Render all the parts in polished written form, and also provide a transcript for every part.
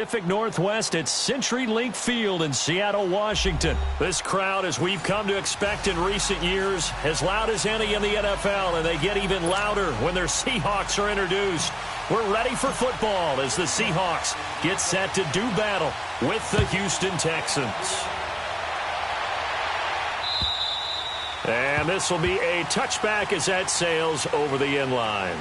Pacific Northwest at CenturyLink Field in Seattle, Washington. This crowd, as we've come to expect in recent years, as loud as any in the NFL, and they get even louder when their Seahawks are introduced. We're ready for football as the Seahawks get set to do battle with the Houston Texans. And this will be a touchback as that sails over the end line.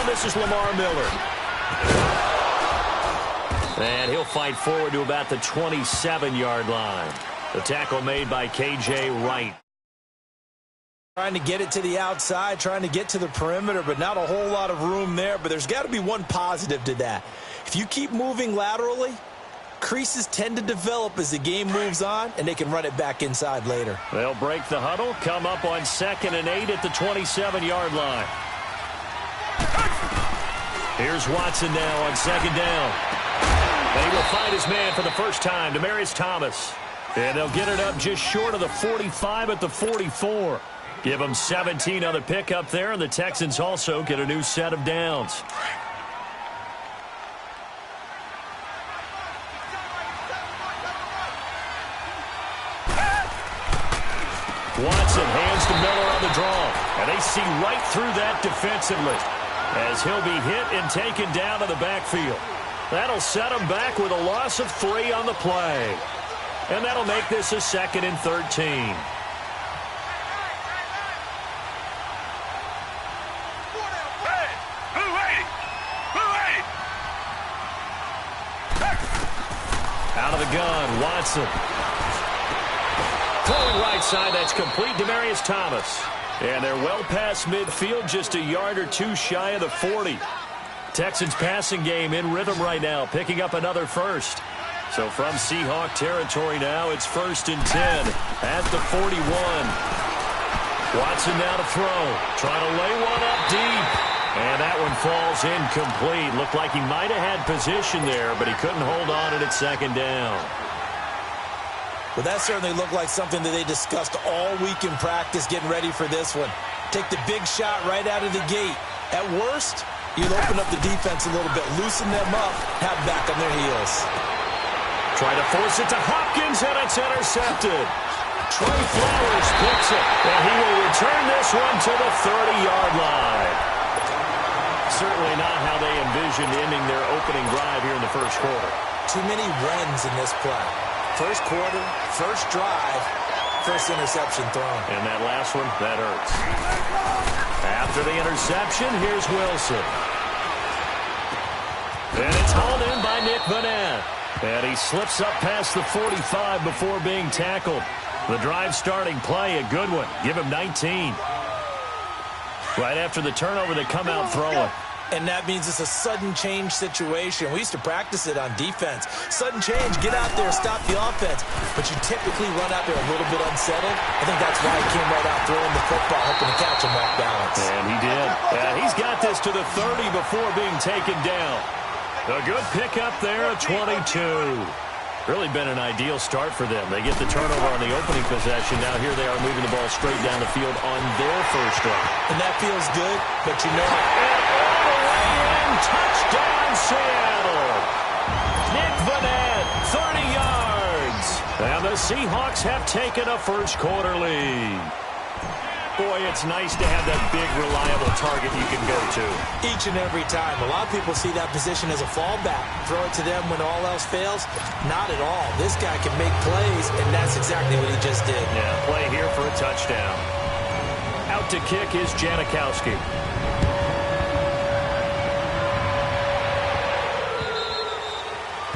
This is Lamar Miller. And he'll fight forward to about the 27-yard line. The tackle made by K.J. Wright. Trying to get it to the outside, trying to get to the perimeter, but not a whole lot of room there. But there's got to be one positive to that. If you keep moving laterally, creases tend to develop as the game moves on, and they can run it back inside later. They'll break the huddle, come up on 2nd and 8 at the 27-yard line. Here's Watson now on 2nd down. And he will find his man for the first time, Demaryius Thomas. And they'll get it up just short of the 45 at the 44. Give them 17 on the pickup there, and the Texans also get a new set of downs. Watson hands to Miller on the draw, and they see right through that defensively, as he'll be hit and taken down to the backfield. That'll set him back with a loss of 3 on the play. And that'll make this a 2nd and 13. Out of the gun, Watson. Throwing right side, that's complete. Demaryius Thomas. And they're well past midfield, just a yard or two shy of the 40. Texans passing game in rhythm right now, picking up another first. So from Seahawk territory now, it's 1st and 10 at the 41. Watson now to throw, trying to lay one up deep. And that one falls incomplete. Looked like he might have had position there, but he couldn't hold on at 2nd down. Well, that certainly looked like something that they discussed all week in practice getting ready for this one. Take the big shot right out of the gate. At worst, you'll open up the defense a little bit, loosen them up, have back on their heels. Try to force it to Hopkins, and it's intercepted. Trey Flowers picks it, and he will return this one to the 30-yard line. Certainly not how they envisioned ending their opening drive here in the first quarter. Too many runs in this play. First quarter, first drive, first interception thrown. And that last one, that hurts. After the interception, here's Wilson. And it's hauled in by Nick Vanette. And he slips up past the 45 before being tackled. The drive starting play, a good one. Give him 19. Right after the turnover, they come out throwing. And that means it's a sudden change situation. We used to practice it on defense. Sudden change, get out there, stop the offense. But you typically run out there a little bit unsettled. I think that's why he came right out throwing the football, hoping to catch him off balance. And he did. He's got this to the 30 before being taken down. A good pickup there, a 22. Really been an ideal start for them. They get the turnover on the opening possession. Now here they are moving the ball straight down the field on their first drive. And that feels good, but you know... Touchdown, Seattle. Nick Vanette, 30 yards. And the Seahawks have taken a first quarter lead. Boy, it's nice to have that big, reliable target you can go to. Each and every time. A lot of people see that position as a fallback. Throw it to them when all else fails. Not at all. This guy can make plays, and that's exactly what he just did. Yeah, play here for a touchdown. Out to kick is Janikowski.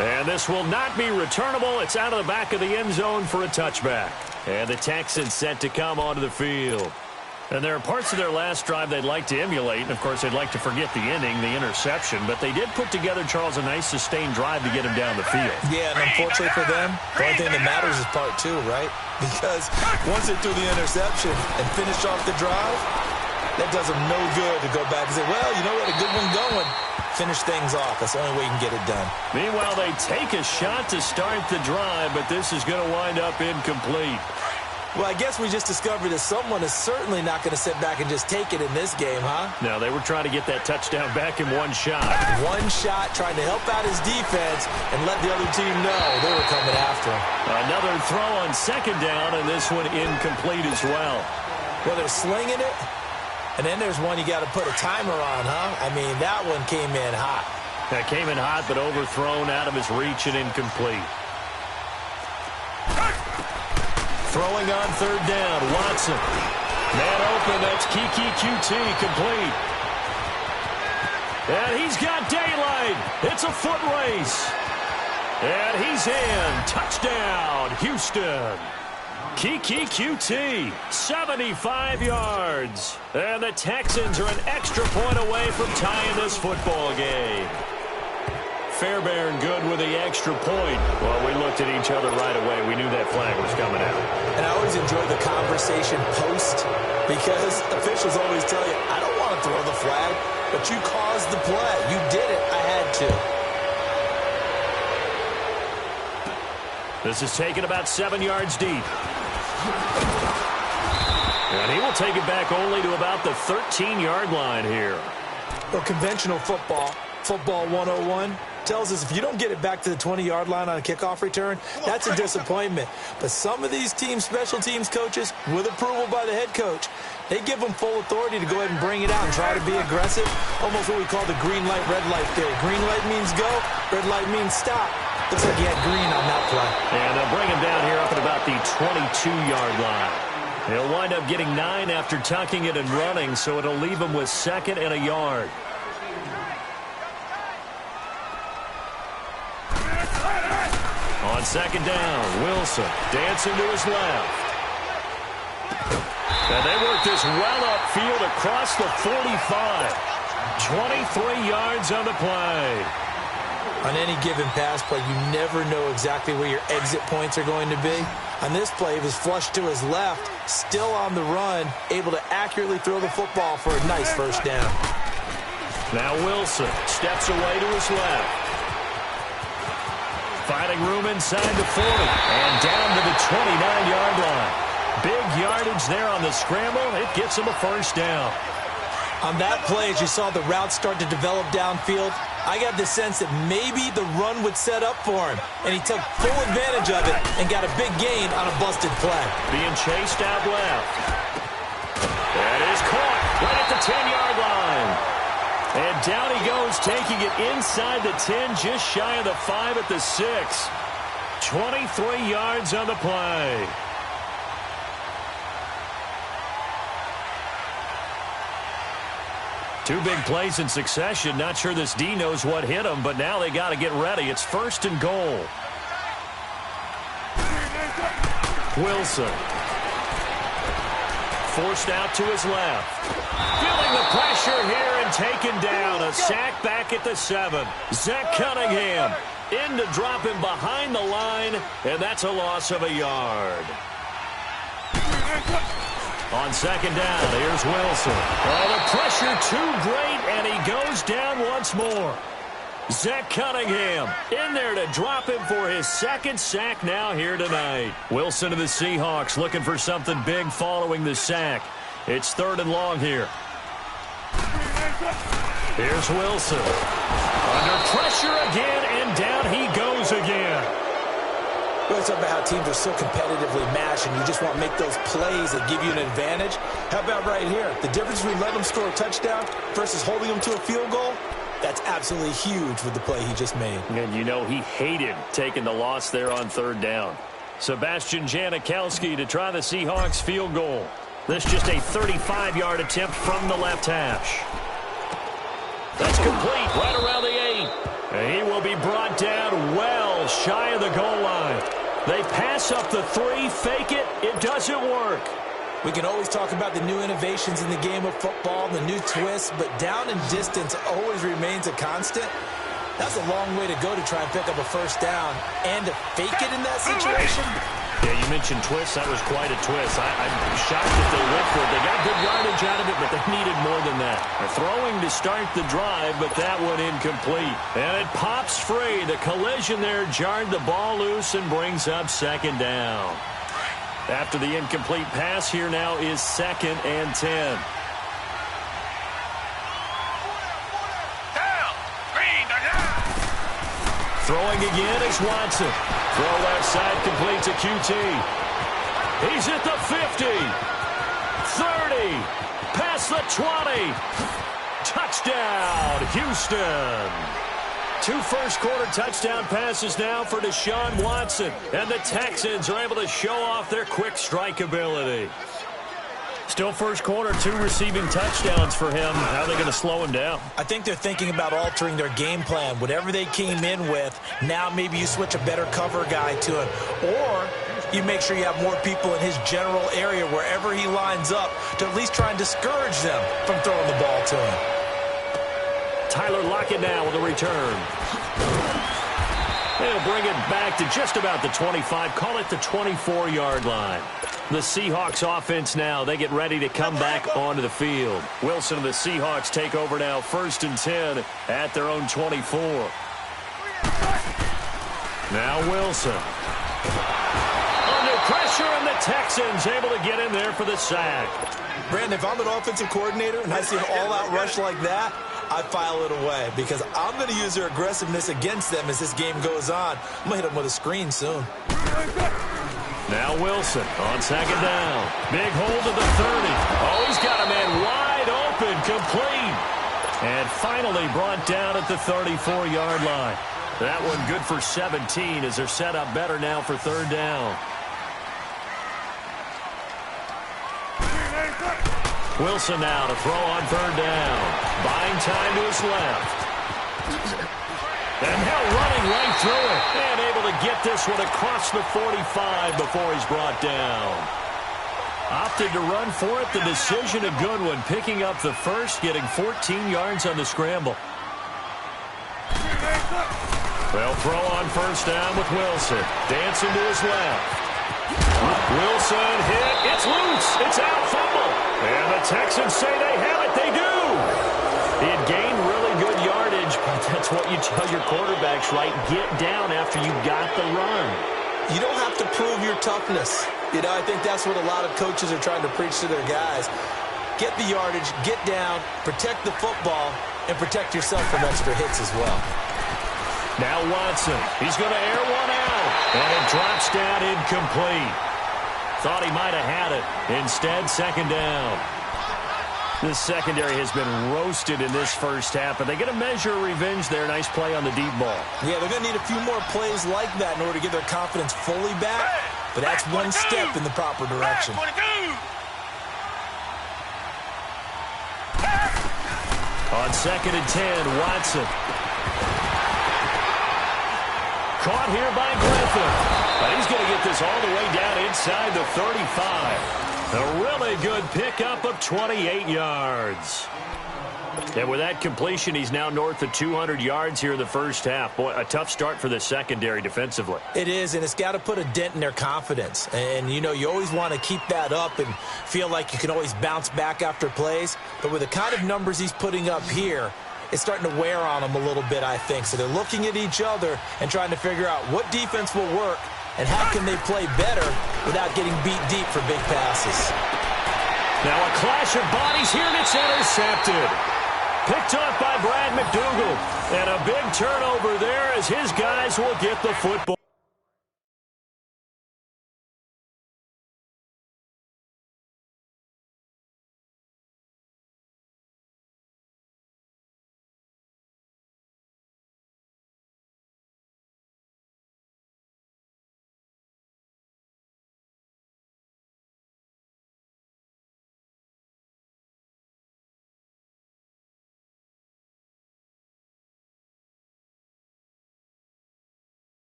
And this will not be returnable. It's out of the back of the end zone for a touchback. And the Texans set to come onto the field. And there are parts of their last drive they'd like to emulate. And, of course, they'd like to forget the ending, the interception. But they did put together, Charles, a nice sustained drive to get him down the field. Yeah, and unfortunately for them, the only thing that matters is part two, right? Because once they threw the interception and finished off the drive, that does them no good to go back and say, well, you know what, a good one going. Finish things off. That's the only way you can get it done. Meanwhile, they take a shot to start the drive, but this is going to wind up incomplete. Well, I guess we just discovered that someone is certainly not going to sit back and just take it in this game, huh? No, they were trying to get that touchdown back in one shot. One shot, trying to help out his defense and let the other team know they were coming after him. Another throw on second down, and this one incomplete as well. Well, they're slinging it, and then there's one you got to put a timer on, huh? I mean, that one came in hot. That came in hot, but overthrown out of his reach and incomplete. Throwing on third down, Watson. Man open, that's Kiki QT, complete. And he's got daylight. It's a foot race. And he's in. Touchdown, Houston. Kiki QT, 75 yards. And the Texans are an extra point away from tying this football game. Fairbairn good with the extra point. Well, we looked at each other right away. We knew that flag was coming out. And I always enjoy the conversation post because officials always tell you, I don't want to throw the flag, but you caused the play. You did it. I had to. This is taken about 7 yards deep. And he will take it back only to about the 13-yard line here. Well, conventional football 101, tells us if you don't get it back to the 20-yard line on a kickoff return, that's a disappointment. But some of these team special teams coaches, with approval by the head coach, they give them full authority to go ahead and bring it out and try to be aggressive. Almost what we call the green light, red light theory. Green light means go, red light means stop. Looks like he had green on that play. And they'll bring him down here up at about the 22-yard line. He'll wind up getting 9 after tucking it and running, so it'll leave him with 2nd and a yard. On second down, Wilson dancing to his left. And they work this well upfield across the 45. 23 yards on the play. On any given pass play, you never know exactly where your exit points are going to be. On this play, he was flushed to his left, still on the run, able to accurately throw the football for a nice first down. Now Wilson steps away to his left. Finding room inside the 40 and down to the 29-yard line. Big yardage there on the scramble. It gets him a first down. On that play, as you saw the route start to develop downfield, I got the sense that maybe the run would set up for him, and he took full advantage of it and got a big gain on a busted play. Being chased out left. That is caught right at the 10-yard line. And down he goes, taking it inside the 10, just shy of the 5 at the 6. 23 yards on the play. Two big plays in succession. Not sure this D knows what hit him, but now they got to get ready. It's 1st and goal. Wilson. Forced out to his left. Feeling the pressure here and taken down. A sack back at the 7. Zach Cunningham in to drop him behind the line, and that's a loss of a yard. On second down, here's Wilson. Oh, the pressure too great, and he goes down once more. Zach Cunningham in there to drop him for his 2nd sack now here tonight. Wilson and the Seahawks looking for something big following the sack. It's 3rd and long here. Here's Wilson. Under pressure again, and down he goes again. We always talk about how teams are so competitively matched, and you just want to make those plays that give you an advantage. How about right here? The difference between letting them score a touchdown versus holding them to a field goal, that's absolutely huge with the play he just made. And you know he hated taking the loss there on 3rd down. Sebastian Janikowski to try the Seahawks field goal. This just a 35-yard attempt from the left hash. That's complete right around the 8. And he will be brought down well shy of the goal line. They pass up the 3, fake it. It doesn't work. We can always talk about the new innovations in the game of football, the new twists, but down and distance always remains a constant. That's a long way to go to try and pick up a first down and to fake it in that situation. Yeah, you mentioned twists. That was quite a twist. I'm shocked that they went for it. They got good yardage out of it, but they needed more than that. They're throwing to start the drive, but that one incomplete. And it pops free. The collision there jarred the ball loose and brings up second down. After the incomplete pass, here now is 2nd and 10. Throwing again is Watson. Throw left side complete to QT. He's at the 50. 30. Past the 20. Touchdown, Houston. 2 first-quarter touchdown passes now for Deshaun Watson. And the Texans are able to show off their quick strike ability. Still first quarter, 2 receiving touchdowns for him. How are they going to slow him down? I think they're thinking about altering their game plan. Whatever they came in with, now maybe you switch a better cover guy to him. Or you make sure you have more people in his general area wherever he lines up to at least try and discourage them from throwing the ball to him. Tyler Lockett now with a return. They'll bring it back to just about the 25. Call it the 24-yard line. The Seahawks offense now, they get ready to come back onto the field. Wilson and the Seahawks take over now, 1st and 10 at their own 24. Now Wilson. Under pressure, and the Texans able to get in there for the sack. Brandon, if I'm an offensive coordinator and I see an all-out rush like that, I file it away because I'm going to use their aggressiveness against them as this game goes on. I'm going to hit them with a screen soon. Now Wilson on 2nd down. Big hold of the 30. Oh, he's got a man wide open, complete. And finally brought down at the 34-yard line. That one good for 17 as they're set up better now for 3rd down. Wilson now to throw on 3rd down. Buying time to his left. And now running right through it. And able to get this one across the 45 before he's brought down. Opted to run for it. The decision a good one. Picking up the first, getting 14 yards on the scramble. They'll throw on 1st down with Wilson. Dancing to his left. Wilson hit. It's loose. It's out. Fumble. And the Texans say they have it. They do. He had gained really good yardage, but that's what you tell your quarterbacks, right? Get down after you got the run. You don't have to prove your toughness. You know, I think that's what a lot of coaches are trying to preach to their guys. Get the yardage, get down, protect the football, and protect yourself from extra hits as well. Now Watson, he's going to air one out, and it drops down incomplete. Thought he might have had it. Instead, 2nd down. This secondary has been roasted in this first half, but they get a measure of revenge there. Nice play on the deep ball. Yeah, they're going to need a few more plays like that in order to get their confidence fully back, but that's one step in the proper direction. On 2nd and 10, Watson. Caught here by Griffin. But he's going to get this all the way down inside the 35. A really good pickup of 28 yards. And with that completion, he's now north of 200 yards here in the first half. Boy, a tough start for the secondary defensively. It is, and it's got to put a dent in their confidence. And, you know, you always want to keep that up and feel like you can always bounce back after plays. But with the kind of numbers he's putting up here, it's starting to wear on them a little bit, I think. So they're looking at each other and trying to figure out what defense will work and how can they play better without getting beat deep for big passes. Now a clash of bodies here, and it's intercepted. Picked up by Brad McDougal. And a big turnover there as his guys will get the football.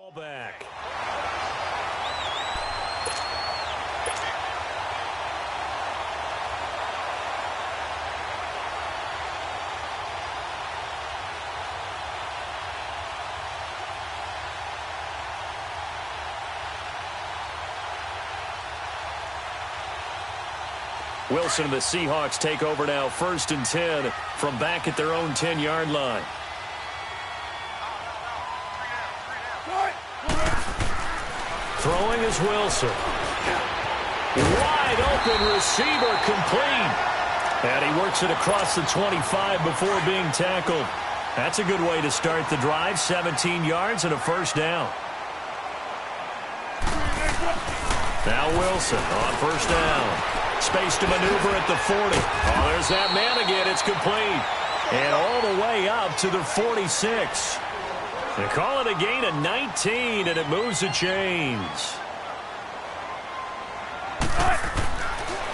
Ball back. Wilson and the Seahawks take over now, 1st and 10 from back at their own 10-yard line. Throwing is Wilson. Wide open receiver, complete. And he works it across the 25 before being tackled. That's a good way to start the drive. 17 yards and a 1st down. Now Wilson on 1st down. Space to maneuver at the 40. Oh, there's that man again. It's complete. And all the way up to the 46. They call it a gain of 19, and it moves the chains.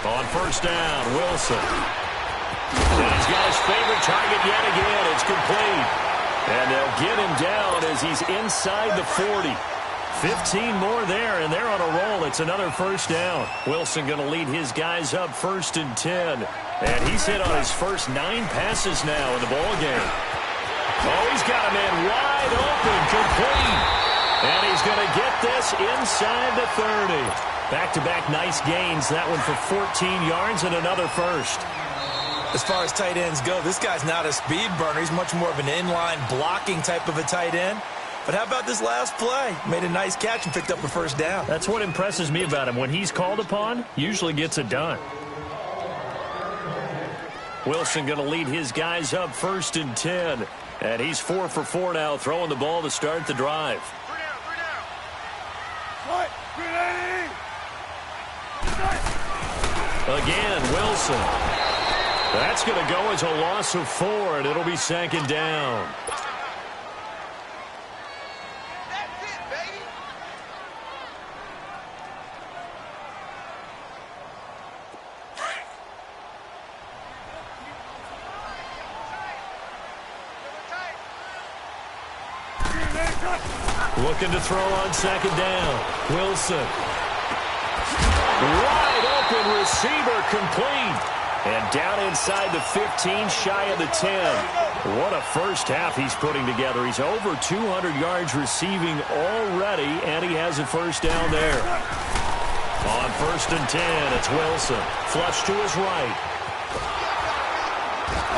On 1st down, Wilson. And he's got his favorite target yet again. It's complete. And they'll get him down as he's inside the 40. 15 more there, and they're on a roll. It's another 1st down. Wilson going to lead his guys up 1st and 10. And he's hit on his first 9 passes now in the ball game. Oh, he's got a man wide open, complete. And he's going to get this inside the 30. Back-to-back nice gains. That one for 14 yards and another 1st. As far as tight ends go, this guy's not a speed burner. He's much more of an inline blocking type of a tight end. But how about this last play? Made a nice catch and picked up a 1st down. That's what impresses me about him. When he's called upon, usually gets it done. Wilson going to lead his guys up 1st and 10. And he's 4 for 4 now, throwing the ball to start the drive. Again, Wilson. That's going to go as a loss of 4, and it'll be 2nd down. Looking to throw on 2nd down. Wilson. Wide open receiver, complete. And down inside the 15, shy of the 10. What a first half he's putting together. He's over 200 yards receiving already, and he has a 1st down there. On 1st and 10, it's Wilson. Flush to his right.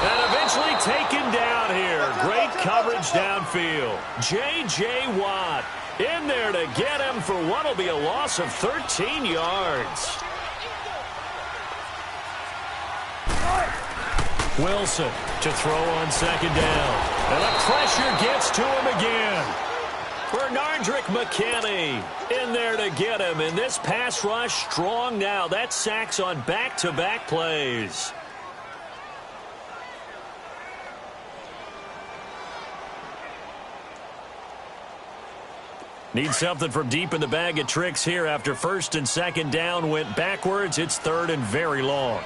And eventually taken down here. Great coverage downfield. J.J. Watt in there to get him for what will be a loss of 13 yards. Wilson to throw on 2nd down. And the pressure gets to him again. Bernardrick McKinney in there to get him. And this pass rush strong now. That's sacks on back-to-back plays. Need something from deep in the bag of tricks here after 1st and 2nd down went backwards. It's 3rd and very long.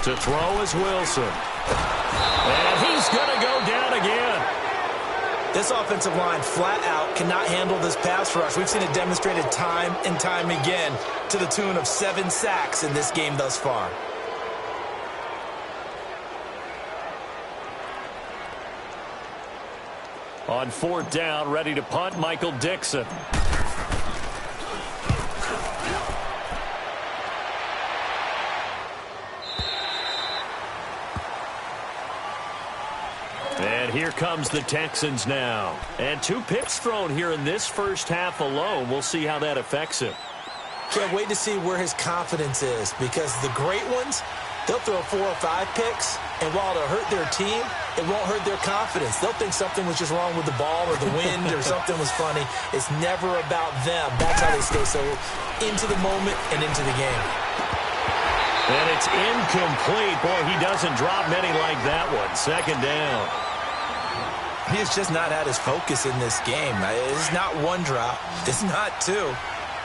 To throw is Wilson. And he's going to go down again. This offensive line flat out cannot handle this pass rush. We've seen it demonstrated time and time again to the tune of 7 sacks in this game thus far. On 4th down, ready to punt, Michael Dixon. And here comes the Texans now. And 2 picks thrown here in this first half alone. We'll see how that affects him. Can't wait to see where his confidence is, because the great ones, they'll throw 4 or 5 picks, and while it'll hurt their team, it won't hurt their confidence. They'll think something was just wrong with the ball or the wind or something was funny. It's never about them. That's how they stay so into the moment and into the game. And it's incomplete. Boy, he doesn't drop many like that one. 2nd down. He has just not had his focus in this game. It's not 1 drop. It's not 2.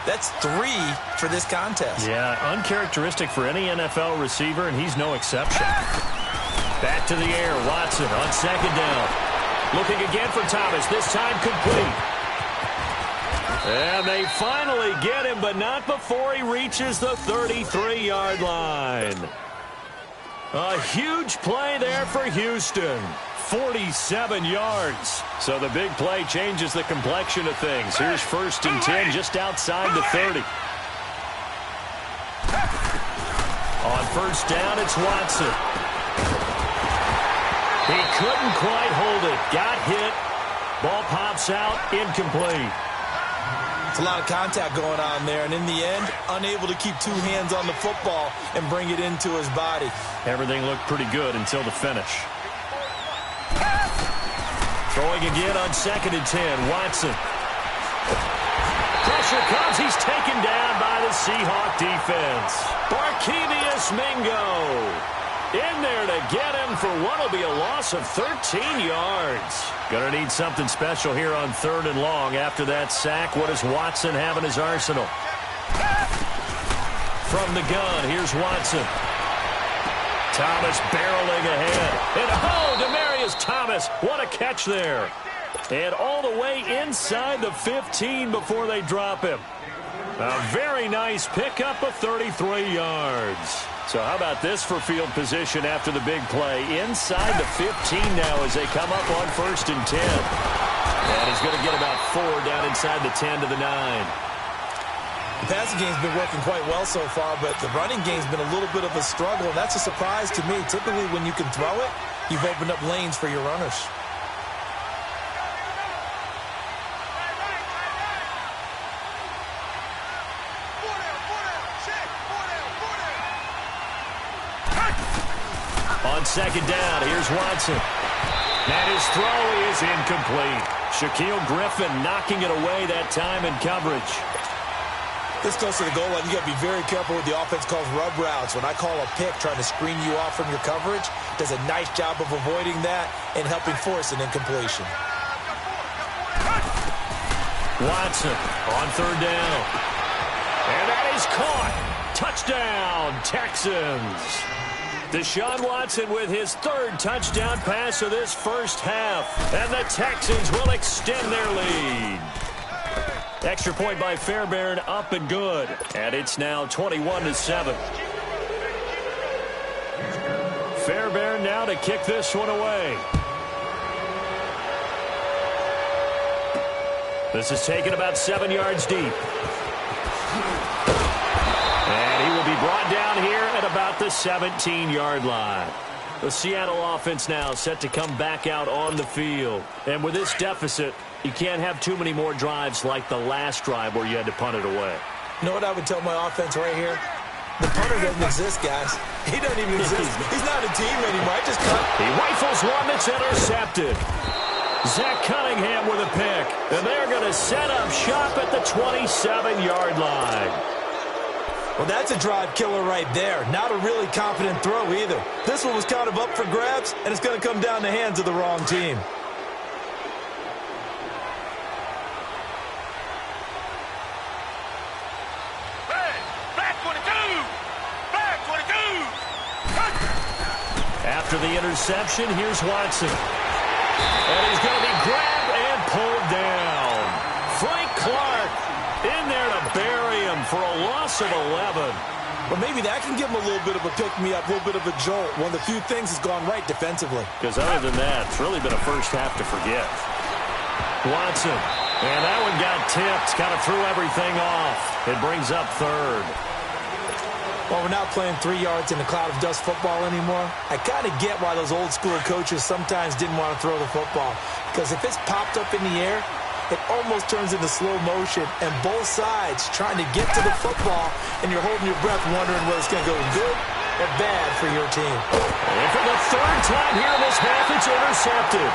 That's 3 for this contest. Yeah, uncharacteristic for any NFL receiver, and he's no exception. Back to the air, Watson on 2nd down. Looking again for Thomas, this time complete. And they finally get him, but not before he reaches the 33-yard line. A huge play there for Houston. 47 yards. So the big play changes the complexion of things. Here's 1st and 10 just outside the 30. On 1st down, it's Watson. He couldn't quite hold it. Got hit. Ball pops out. Incomplete. It's a lot of contact going on there, and in the end, unable to keep 2 hands on the football and bring it into his body. Everything looked pretty good until the finish. Throwing again on 2nd and 10. Watson. Pressure comes. He's taken down by the Seahawk defense. Barkevious Mingo in there to get him for what will be a loss of 13 yards. Going to need something special here on 3rd and long. After that sack, what does Watson have in his arsenal? From the gun, here's Watson. Thomas barreling ahead. And Demaryius Thomas, what a catch there. And all the way inside the 15 before they drop him. A very nice pickup of 33 yards. So how about this for field position after the big play? Inside the 15 now as they come up on 1st and 10. And he's going to get about 4 down inside the 10 to the 9. The passing game's been working quite well so far, but the running game's been a little bit of a struggle, and that's a surprise to me. Typically, when you can throw it, you've opened up lanes for your runners. On 2nd down, here's Watson. And his throw is incomplete. Shaquille Griffin knocking it away that time in coverage. This close to the goal line, you got to be very careful with the offense calls rub routes. When I call a pick trying to screen you off from your coverage, does a nice job of avoiding that and helping force an incompletion. Watson on 3rd down. And that is caught. Touchdown, Texans. Deshaun Watson with his 3rd touchdown pass of this first half. And the Texans will extend their lead. Extra point by Fairbairn, up and good. And it's now 21-7. Fairbairn now to kick this one away. This is taken about 7 yards deep. And he will be brought down here at about the 17-yard line. The Seattle offense now set to come back out on the field. And with this deficit, you can't have too many more drives like the last drive where you had to punt it away. You know what I would tell my offense right here? The punter doesn't exist, guys. He doesn't even exist. He's not a team anymore. I just cut. He rifles one that's intercepted. Zach Cunningham with a pick. And they're going to set up shop at the 27-yard line. Well, that's a drive killer right there. Not a really confident throw either. This one was kind of up for grabs, and it's going to come down the hands of the wrong team. After the interception, here's Watson. And he's going to be grabbed and pulled down. Frank Clark in there to bury him for a loss of 11. Well, maybe that can give him a little bit of a pick-me-up, a little bit of a jolt. One of the few things has gone right defensively. Because other than that, it's really been a first half to forget. Watson. And that one got tipped. Kind of threw everything off. It brings up 3rd. Well, we're not playing 3 yards in a cloud of dust football anymore. I kind of get why those old-school coaches sometimes didn't want to throw the football. Because if it's popped up in the air, it almost turns into slow motion. And both sides trying to get to the football, and you're holding your breath wondering whether it's going to go good or bad for your team. And for the 3rd time here in this half, it's intercepted.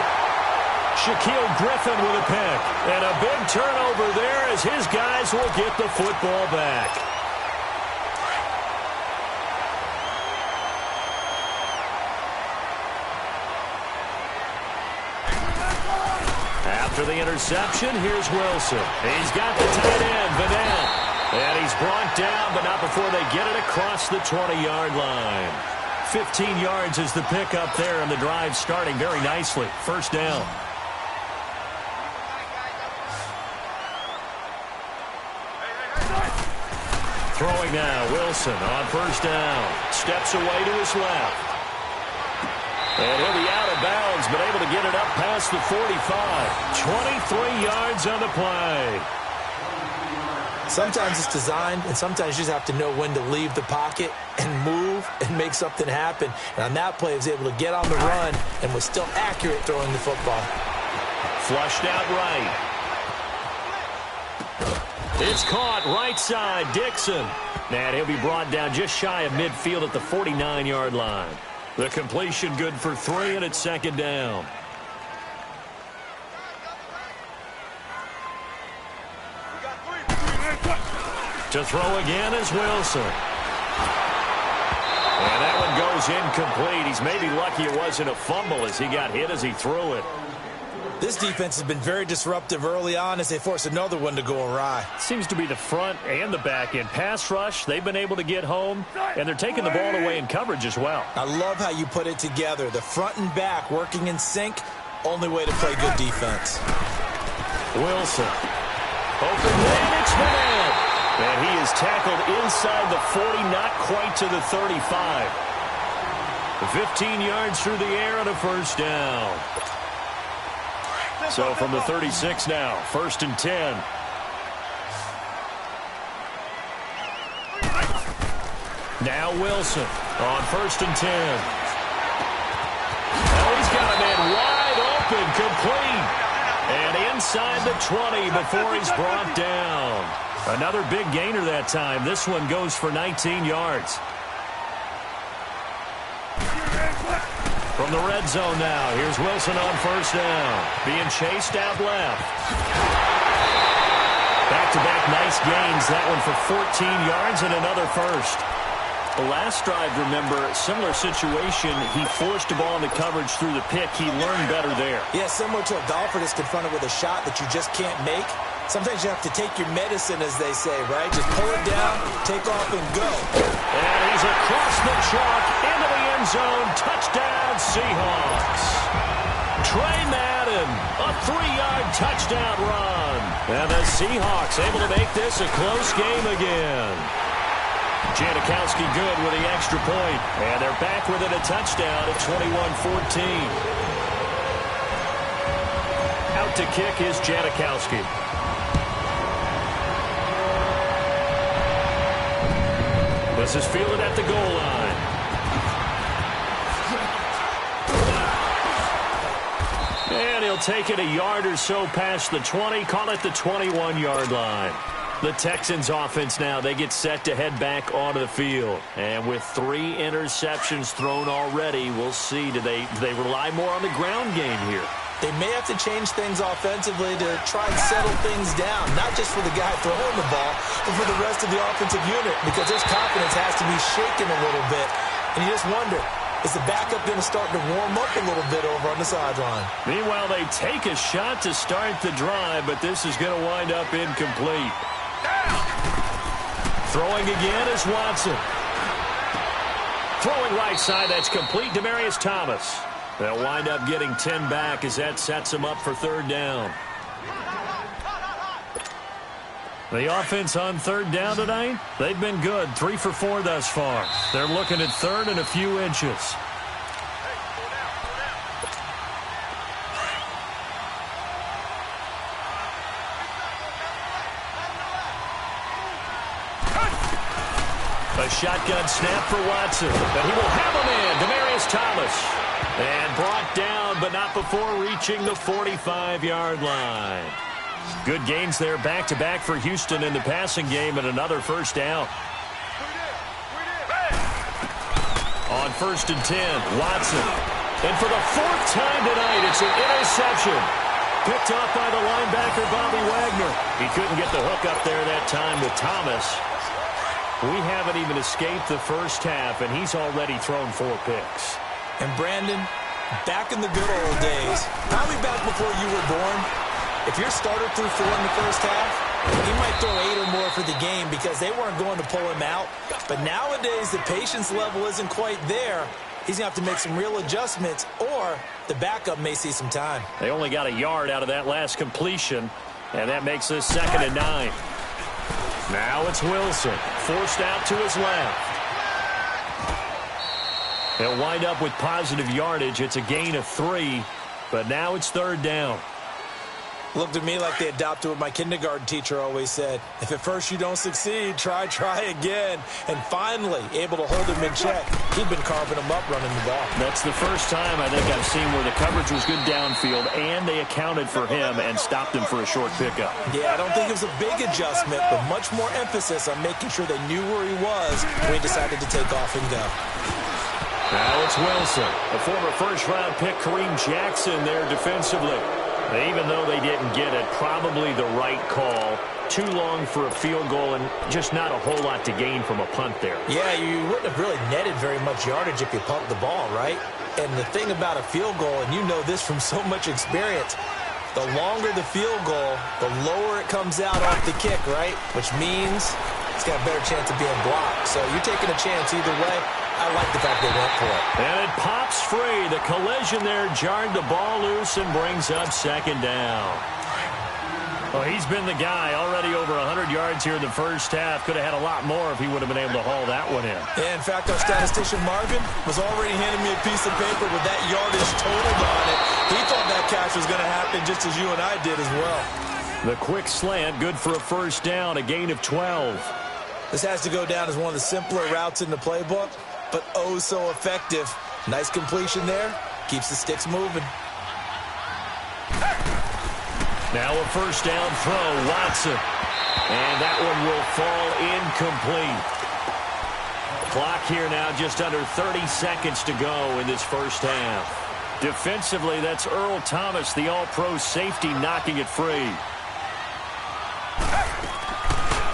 Shaquille Griffin with a pick. And a big turnover there as his guys will get the football back. After the interception, here's Wilson. He's got the tight end, Vanell. And he's brought down, but not before they get it across the 20-yard line. 15 yards is the pickup there, and the drive starting very nicely. 1st down. Throwing now, Wilson on first down. Steps away to his left. And he'll be out of bounds, but able to get it up past the 45. 23 yards on the play. Sometimes it's designed, and sometimes you just have to know when to leave the pocket and move and make something happen. And on that play, he was able to get on the run and was still accurate throwing the football. Flushed out right. It's caught right side, Dixon. And he'll be brought down just shy of midfield at the 49-yard line. The completion good for 3, and it's second down. To throw again is Wilson. And that one goes incomplete. He's maybe lucky it wasn't a fumble as he got hit as he threw it. This defense has been very disruptive early on as they force another one to go awry. Seems to be the front and the back end. Pass rush, they've been able to get home, and they're taking the ball away in coverage as well. I love how you put it together. The front and back working in sync, only way to play good defense. Wilson. Open man, it's man. And he is tackled inside the 40, not quite to the 35. 15 yards through the air and a first down. So from the 36 now, 1st and 10. Now Wilson on 1st and 10. Oh, he's got a man wide open, complete. And inside the 20 before he's brought down. Another big gainer that time. This one goes for 19 yards. From the red zone now, here's Wilson on first down. Being chased out left. Back-to-back nice gains. That one for 14 yards and another first. The last drive, remember, similar situation. He forced the ball into coverage through the pick. He learned better there. Yeah, similar to a golfer that's confronted with a shot that you just can't make. Sometimes you have to take your medicine, as they say, right? Just pull it down, take off, and go. And he's across the chalk into the end zone. Touchdown, Seahawks. Trey Madden, a 3-yard touchdown run. And the Seahawks able to make this a close game again. Janikowski good with the extra point. And they're back within a touchdown at 21-14. Out to kick is Janikowski. This is fielded at the goal line. And he'll take it a yard or so past the 20, call it the 21-yard line. The Texans offense now, they get set to head back onto the field. And with 3 interceptions thrown already, we'll see, do they rely more on the ground game here? They may have to change things offensively to try and settle things down, not just for the guy throwing the ball, but for the rest of the offensive unit, because his confidence has to be shaken a little bit. And you just wonder, is the backup going to start to warm up a little bit over on the sideline? Meanwhile, they take a shot to start the drive, but this is going to wind up incomplete. Throwing again is Watson. Throwing right side, that's complete. Demaryius Thomas. They'll wind up getting 10 back as that sets them up for 3rd down. The offense on 3rd down tonight, they've been good. 3 for 4 thus far. They're looking at 3rd and a few inches. A shotgun snap for Watson, but he will have him in. Demaryius Thomas. And brought down, but not before reaching the 45-yard line. Good gains there, back-to-back for Houston in the passing game, and another first down. On 1st and 10, Watson. And for the 4th time tonight, it's an interception. Picked off by the linebacker, Bobby Wagner. He couldn't get the hook up there that time with Thomas. We haven't even escaped the first half, and he's already thrown 4 picks. And Brandon, back in the good old days, probably back before you were born, if your starter threw 4 in the first half, he might throw 8 or more for the game because they weren't going to pull him out. But nowadays, the patience level isn't quite there. He's going to have to make some real adjustments, or the backup may see some time. They only got a yard out of that last completion, and that makes this 2nd and 9. Now it's Wilson, forced out to his left. He'll wind up with positive yardage. It's a gain of 3, but now it's 3rd down. Looked to me like they adopted what my kindergarten teacher always said. If at first you don't succeed, try again. And finally, able to hold him in check. He'd been carving him up running the ball. That's the first time I think I've seen where the coverage was good downfield, and they accounted for him and stopped him for a short pickup. Yeah, I don't think it was a big adjustment, but much more emphasis on making sure they knew where he was when he decided to take off and go. Now it's Wilson. A former first-round pick, Kareem Jackson, there defensively. Even though they didn't get it, probably the right call. Too long for a field goal and just not a whole lot to gain from a punt there. Yeah, you wouldn't have really netted very much yardage if you pumped the ball, right? And the thing about a field goal, and you know this from so much experience, the longer the field goal, the lower it comes out off the kick, right? Which means it's got a better chance of being blocked. So you're taking a chance either way. I like the fact they went for it. And it pops free. The collision there jarred the ball loose and brings up 2nd down. Well, he's been the guy already over 100 yards here in the first half. Could have had a lot more if he would have been able to haul that one in. Yeah, in fact, our statistician Marvin was already handing me a piece of paper with that yardage totaled on it. He thought that catch was going to happen just as you and I did as well. The quick slant, good for a 1st down, a gain of 12. This has to go down as one of the simpler routes in the playbook, but oh so effective. Nice completion there. Keeps the sticks moving. Now a 1st down throw, Watson. And that one will fall incomplete. Clock here now just under 30 seconds to go in this first half. Defensively, that's Earl Thomas, the all-pro safety, knocking it free.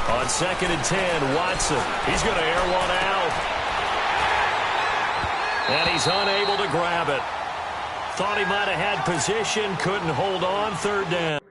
On 2nd and 10, Watson. He's going to air one out. And he's unable to grab it. Thought he might have had position, couldn't hold on, 3rd down.